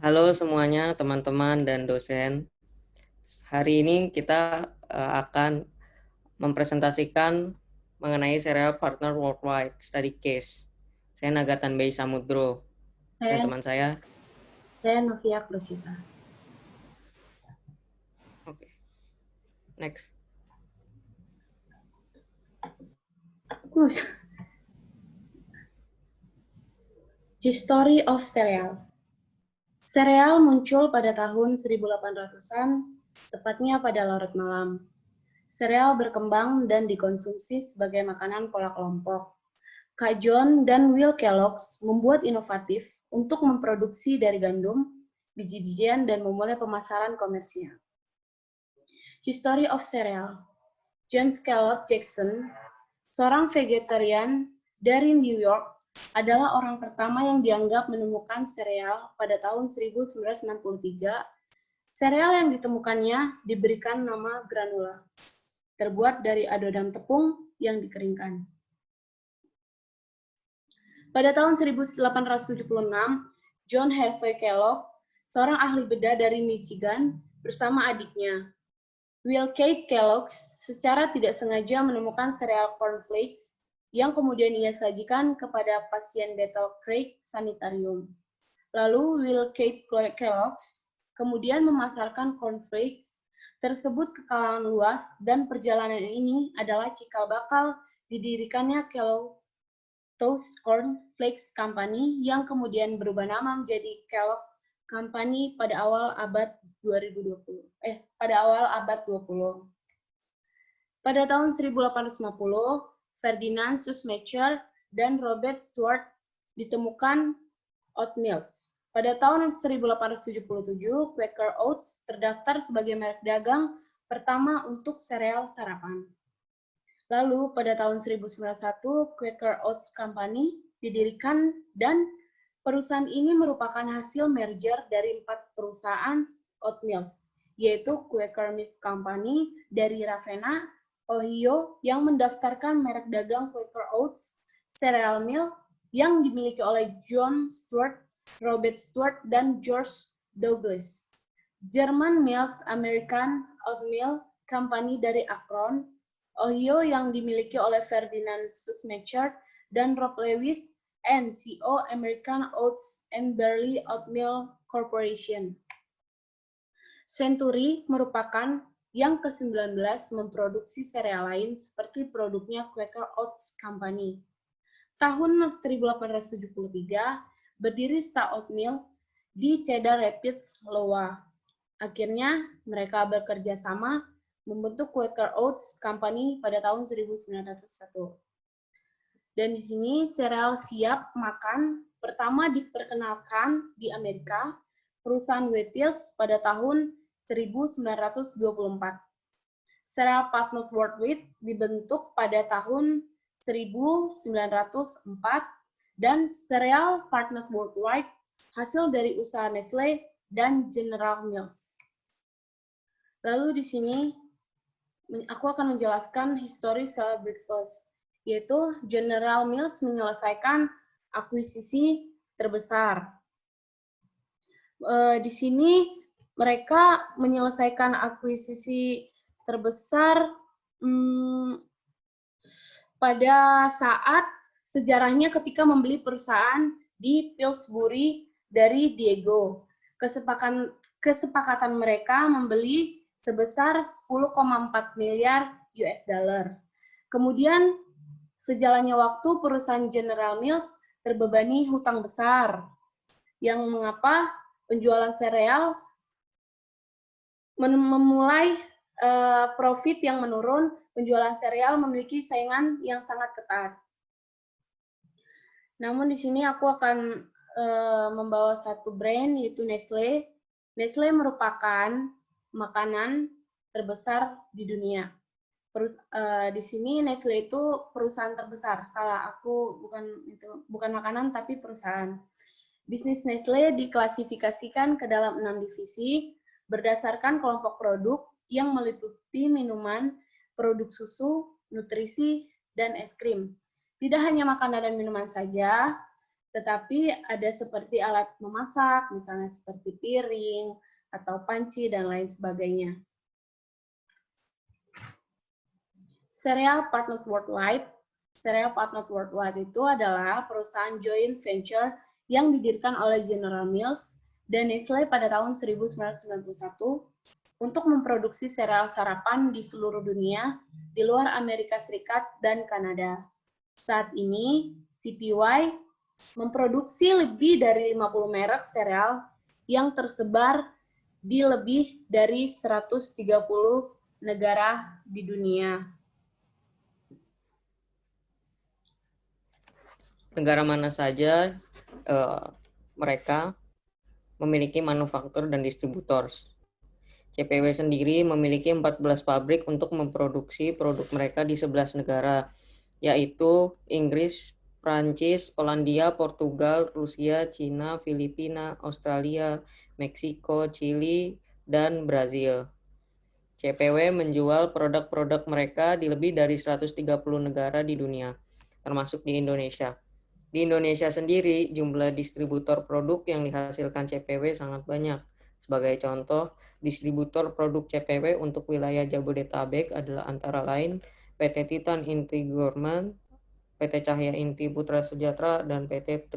Halo semuanya, teman-teman dan dosen. Hari ini kita akan mempresentasikan mengenai serial Partner Worldwide Study Case. Saya Nagatan Bay Samudro dan teman saya. Saya Novia Krusita. Oke. Next. History of Cereal. Sereal muncul pada tahun 1800-an, tepatnya pada larut malam. Sereal berkembang dan dikonsumsi sebagai makanan pola kelompok. Kak John dan Will Kellogg's membuat inovatif untuk memproduksi dari gandum, biji-bijian, dan memulai pemasaran komersial. History of Cereal. James Kellogg Jackson, seorang vegetarian dari New York, adalah orang pertama yang dianggap menemukan sereal pada tahun 1963. Sereal yang ditemukannya diberikan nama granula, terbuat dari adonan tepung yang dikeringkan. Pada tahun 1876, John Harvey Kellogg, seorang ahli bedah dari Michigan, bersama adiknya, Will Kate Kellogg, secara tidak sengaja menemukan sereal cornflakes yang kemudian ia sajikan kepada pasien Bethel Creek Sanitarium. Lalu Will Kate Kellogg kemudian memasarkan cornflakes tersebut ke kalangan luas, dan perjalanan ini adalah cikal bakal didirikannya Kellogg Toast Corn Flakes Company yang kemudian berubah nama menjadi Kellogg Company pada awal abad 20. Pada tahun 1850, Ferdinand Schumacher dan Robert Stuart ditemukan oatmeals. Pada tahun 1877, Quaker Oats terdaftar sebagai merek dagang pertama untuk sereal sarapan. Lalu pada tahun 1901, Quaker Oats Company didirikan, dan perusahaan ini merupakan hasil merger dari 4 perusahaan oatmeals, yaitu Quaker Milk Company dari Ravenna, Ohio, yang mendaftarkan merek dagang Quaker Oats Cereal Mill yang dimiliki oleh John Stuart, Robert Stuart, dan George Douglas. German Mills American Oatmeal Company dari Akron, Ohio, yang dimiliki oleh Ferdinand Schumacher dan Rob Lewis, NCO American Oats and Barley Oatmeal Corporation. Century merupakan yang ke-19 memproduksi sereal lain seperti produknya Quaker Oats Company. Tahun 1873, berdiri Star Oatmeal di Cedar Rapids, Iowa. Akhirnya, mereka bekerja sama membentuk Quaker Oats Company pada tahun 1901. Dan di sini sereal siap makan pertama diperkenalkan di Amerika, perusahaan Wheaties pada tahun 1924. Sereal Partner Worldwide dibentuk pada tahun 1904, dan sereal Partner Worldwide hasil dari usaha Nestle dan General Mills. Lalu di sini aku akan menjelaskan history sereal breakfast, yaitu General Mills menyelesaikan akuisisi terbesar. Di sini mereka menyelesaikan akuisisi terbesar pada saat sejarahnya ketika membeli perusahaan di Pillsbury dari Diego. Kesepakatan mereka membeli sebesar 10,4 miliar US dollar. Kemudian sejalannya waktu, perusahaan General Mills terbebani hutang besar, yang mengapa penjualan sereal memulai profit yang menurun. Penjualan sereal memiliki saingan yang sangat ketat. Namun di sini aku akan membawa satu brand, yaitu Nestle. Nestle merupakan makanan terbesar di dunia. Di sini Nestle itu perusahaan terbesar. Salah, aku bukan makanan tapi perusahaan. Bisnis Nestle diklasifikasikan ke dalam 6 divisi berdasarkan kelompok produk yang meliputi minuman, produk susu, nutrisi, dan es krim. Tidak hanya makanan dan minuman saja, Tetapi ada seperti alat memasak, misalnya seperti piring, atau panci, dan lain sebagainya. Cereal Partners Worldwide. Cereal Partners Worldwide itu adalah perusahaan joint venture yang didirikan oleh General Mills dan Nestle pada tahun 1991 untuk memproduksi sereal sarapan di seluruh dunia, di luar Amerika Serikat dan Kanada. Saat ini, CPY memproduksi lebih dari 50 merek sereal yang tersebar di lebih dari 130 negara di dunia. Negara mana saja mereka memiliki manufaktur dan distributor. CPW sendiri memiliki 14 pabrik untuk memproduksi produk mereka di 11 negara, yaitu Inggris, Prancis, Polandia, Portugal, Rusia, Cina, Filipina, Australia, Meksiko, Chili, dan Brazil. CPW menjual produk-produk mereka di lebih dari 130 negara di dunia, termasuk di Indonesia. Di Indonesia sendiri, jumlah distributor produk yang dihasilkan CPW sangat banyak. Sebagai contoh, distributor produk CPW untuk wilayah Jabodetabek adalah antara lain PT Titan Inti Gourmet, PT Cahya Inti Putra Sejahtera, dan PT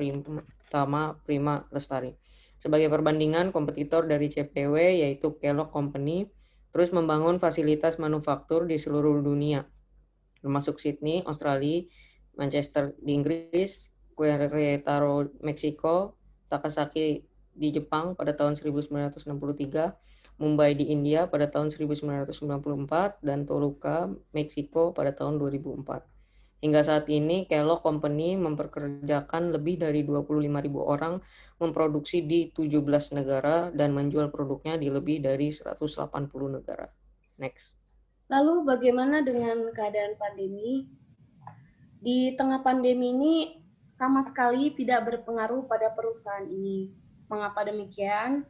Tama Prima Lestari. Sebagai perbandingan, kompetitor dari CPW yaitu Kellogg Company terus membangun fasilitas manufaktur di seluruh dunia, termasuk Sydney, Australia, Manchester di Inggris, Querétaro, Meksiko, Takasaki di Jepang pada tahun 1963, Mumbai di India pada tahun 1994, dan Toluca, Meksiko pada tahun 2004. Hingga saat ini, Kellogg Company memperkerjakan lebih dari 25.000 orang, memproduksi di 17 negara, dan menjual produknya di lebih dari 180 negara. Next. Lalu bagaimana dengan keadaan pandemi? Di tengah pandemi ini sama sekali tidak berpengaruh pada perusahaan ini. Mengapa demikian?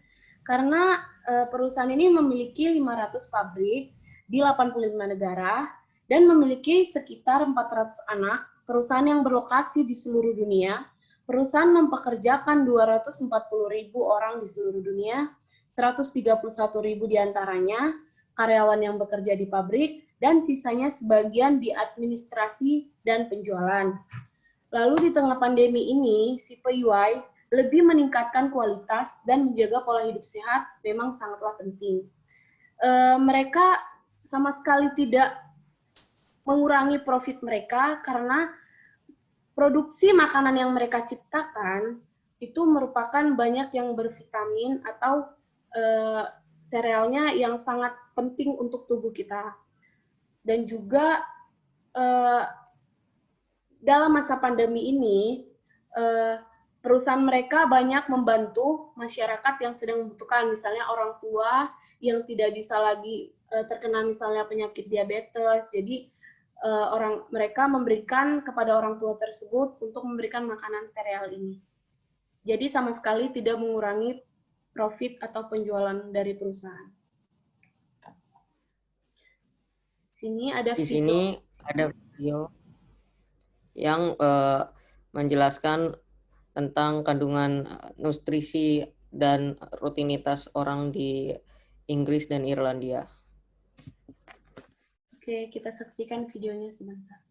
Karena perusahaan ini memiliki 500 pabrik di 85 negara dan memiliki sekitar 400 anak perusahaan yang berlokasi di seluruh dunia. Perusahaan mempekerjakan 240.000 orang di seluruh dunia, 131.000 diantaranya karyawan yang bekerja di pabrik, dan sisanya sebagian di administrasi dan penjualan. Lalu di tengah pandemi ini, CPY lebih meningkatkan kualitas dan menjaga pola hidup sehat memang sangatlah penting. Mereka sama sekali tidak mengurangi profit mereka karena produksi makanan yang mereka ciptakan itu merupakan banyak yang bervitamin atau serealnya yang sangat penting untuk tubuh kita. Dan juga dalam masa pandemi ini, perusahaan mereka banyak membantu masyarakat yang sedang membutuhkan, misalnya orang tua yang tidak bisa lagi terkena misalnya penyakit diabetes. Jadi mereka memberikan kepada orang tua tersebut untuk memberikan makanan sereal ini. Jadi sama sekali tidak mengurangi profit atau penjualan dari perusahaan. Di sini ada video yang menjelaskan tentang kandungan nutrisi dan rutinitas orang di Inggris dan Irlandia. Oke, kita saksikan videonya sebentar.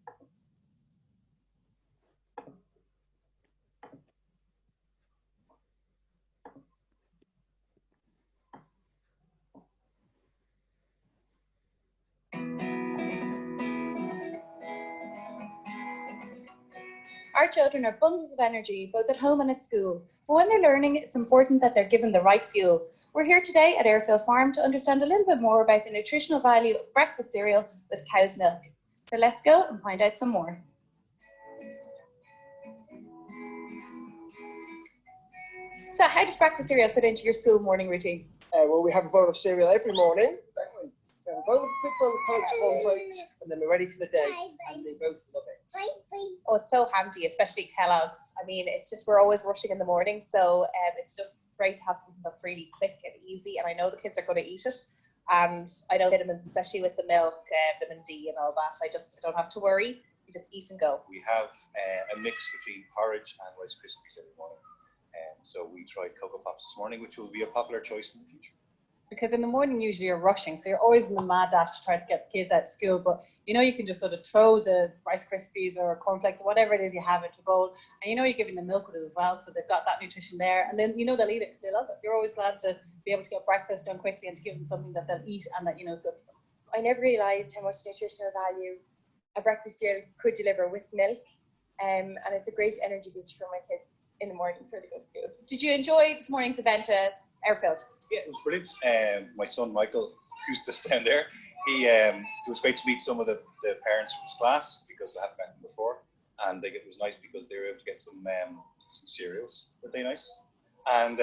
Our children are bundles of energy, both at home and at school. But when they're learning, it's important that they're given the right fuel. We're here today at Airfield Farm to understand a little bit more about the nutritional value of breakfast cereal with cow's milk. So let's go and find out some more. So how does breakfast cereal fit into your school morning routine? Well, we have a bowl of cereal every morning. We have a bowl of cornflakes, and then we're ready for the day, and they both love it. Oh, it's so handy, especially Kellogg's. I mean, it's just, we're always rushing in the morning, so it's just great to have something that's really quick and easy, and I know the kids are going to eat it, and I know vitamins, especially with the milk, vitamin D and all that, I don't have to worry. You just eat and go. We have a mix between porridge and Rice Krispies every morning. So we tried Cocoa Pops this morning, which will be a popular choice in the future. Because in the morning, usually you're rushing. So you're always in the mad dash to try to get the kids out of school. But you know, you can just sort of throw the Rice Krispies or cornflakes, whatever it is you have into a bowl. And you know, you're giving them milk with it as well. So they've got that nutrition there. And then, you know, they'll eat it because they love it. You're always glad to be able to get breakfast done quickly and to give them something that they'll eat and that, you know, is good for them. I never realised how much nutritional value a breakfast cereal could deliver with milk. And it's a great energy booster for my kids in the morning before they go to school. Did you enjoy this morning's event at Airfield? Yeah, it was brilliant. My son Michael, who's just down there, it was great to meet some of the parents from his class because I haven't met them before, and it was nice because they were able to get some cereals. Were they nice? And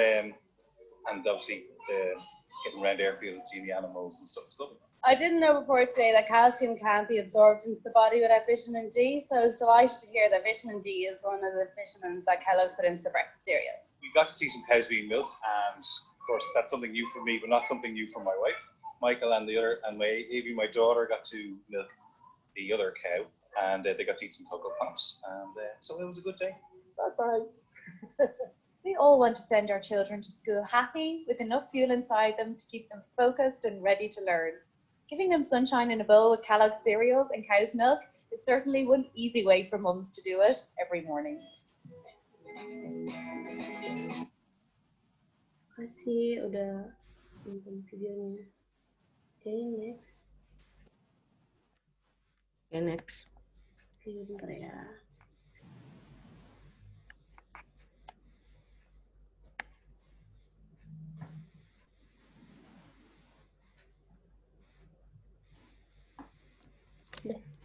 obviously getting around Airfield and seeing the animals and stuff was lovely. I didn't know before today that calcium can't be absorbed into the body without vitamin D, so I was delighted to hear that vitamin D is one of the vitamins that Kellogg's put into the breakfast cereal. We got to see some cows being milked, and of course that's something new for me, but not something new for my wife. Michael and Evie, my daughter, got to milk the other cow, and they got to eat some Cocoa Pops, and so it was a good day. Bye-bye. We all want to send our children to school happy, with enough fuel inside them to keep them focused and ready to learn. Giving them sunshine in a bowl with Kellogg's cereals and cow's milk is certainly one easy way for mums to do it every morning. Kasih udah nonton videonya. Oke, next. Okay, next. Oke, bentar ya.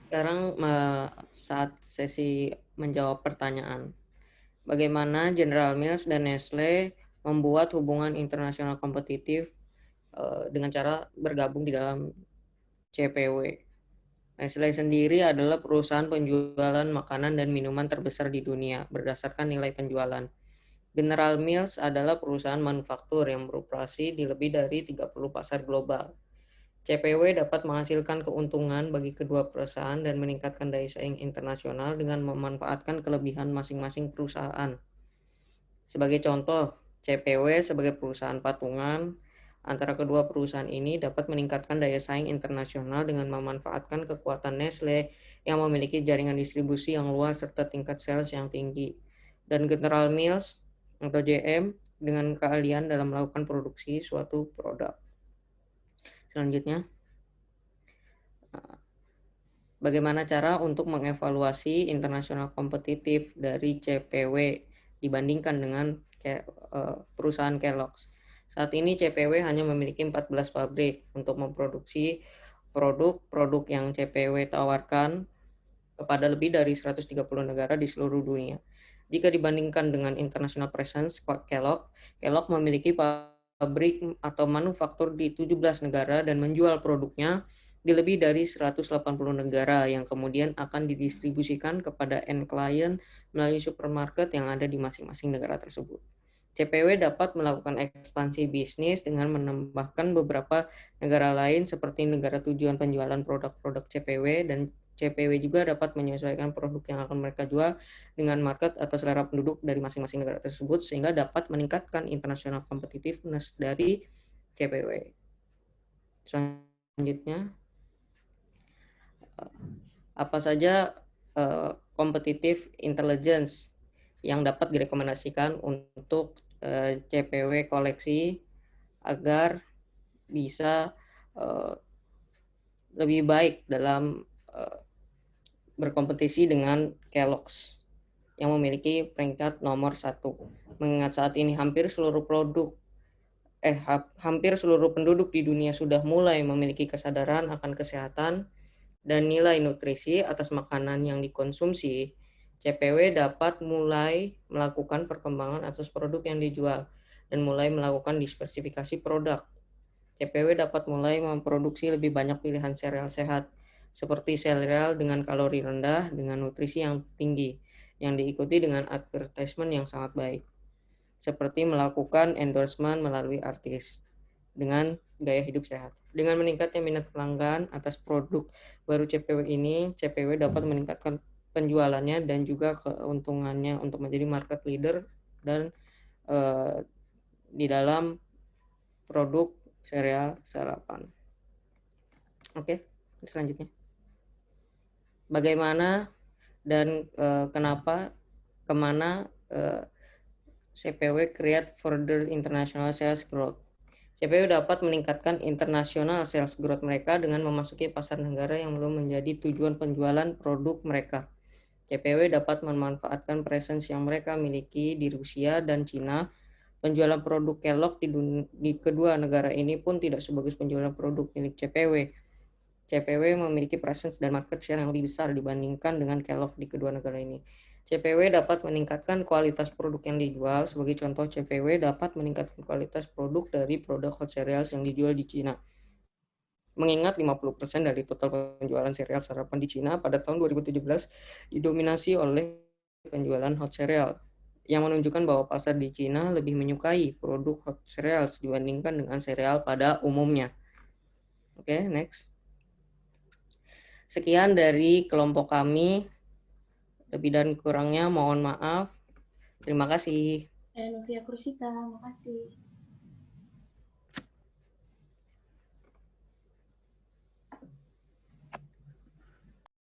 Sekarang saat sesi menjawab pertanyaan. Bagaimana General Mills dan Nestle membuat hubungan internasional kompetitif dengan cara bergabung di dalam CPW. Nestle sendiri adalah perusahaan penjualan makanan dan minuman terbesar di dunia berdasarkan nilai penjualan. General Mills adalah perusahaan manufaktur yang beroperasi di lebih dari 30 pasar global. CPW dapat menghasilkan keuntungan bagi kedua perusahaan dan meningkatkan daya saing internasional dengan memanfaatkan kelebihan masing-masing perusahaan. Sebagai contoh, CPW sebagai perusahaan patungan antara kedua perusahaan ini dapat meningkatkan daya saing internasional dengan memanfaatkan kekuatan Nestle yang memiliki jaringan distribusi yang luas serta tingkat sales yang tinggi, dan General Mills atau GM dengan keahlian dalam melakukan produksi suatu produk. Selanjutnya, bagaimana cara untuk mengevaluasi internasional kompetitif dari CPW dibandingkan dengan perusahaan Kellogg's? Saat ini CPW hanya memiliki 14 pabrik untuk memproduksi produk-produk yang CPW tawarkan kepada lebih dari 130 negara di seluruh dunia. Jika dibandingkan dengan international presence Kellogg memiliki pabrik atau manufaktur di 17 negara dan menjual produknya di lebih dari 180 negara yang kemudian akan didistribusikan kepada end client melalui supermarket yang ada di masing-masing negara tersebut. CPW dapat melakukan ekspansi bisnis dengan menambahkan beberapa negara lain seperti negara tujuan penjualan produk-produk CPW, dan CPW juga dapat menyesuaikan produk yang akan mereka jual dengan market atau selera penduduk dari masing-masing negara tersebut sehingga dapat meningkatkan international competitiveness dari CPW. Selanjutnya, apa saja competitive intelligence yang dapat direkomendasikan untuk CPW koleksi agar bisa lebih baik dalam berkompetisi dengan Kellogg's yang memiliki peringkat nomor 1. Mengingat saat ini hampir seluruh penduduk di dunia sudah mulai memiliki kesadaran akan kesehatan dan nilai nutrisi atas makanan yang dikonsumsi, CPW dapat mulai melakukan perkembangan atas produk yang dijual dan mulai melakukan diversifikasi produk. CPW dapat mulai memproduksi lebih banyak pilihan sereal sehat, seperti sereal dengan kalori rendah dengan nutrisi yang tinggi, yang diikuti dengan advertisement yang sangat baik, seperti melakukan endorsement melalui artis. dengan gaya hidup sehat. Dengan meningkatnya minat pelanggan atas produk baru CPW ini, CPW dapat meningkatkan penjualannya dan juga keuntungannya untuk menjadi market leader dan di dalam produk sereal sarapan. Oke, selanjutnya. Bagaimana dan kenapa, kemana CPW create further international sales growth. CPW dapat meningkatkan international sales growth mereka dengan memasuki pasar negara yang belum menjadi tujuan penjualan produk mereka. CPW dapat memanfaatkan presence yang mereka miliki di Rusia dan Cina. Penjualan produk Kellogg di kedua negara ini pun tidak sebagus penjualan produk milik CPW. CPW memiliki presence dan market share yang lebih besar dibandingkan dengan Kellogg di kedua negara ini. CPW dapat meningkatkan kualitas produk yang dijual. Sebagai contoh, CPW dapat meningkatkan kualitas produk dari produk hot cereals yang dijual di Cina. Mengingat 50% dari total penjualan sereal sarapan di Cina pada tahun 2017 didominasi oleh penjualan hot cereal, yang menunjukkan bahwa pasar di Cina lebih menyukai produk hot cereals dibandingkan dengan sereal pada umumnya. Oke, next. Sekian dari kelompok kami. Lebih dan kurangnya mohon maaf. Terima kasih. Saya Novia Krusita, makasih.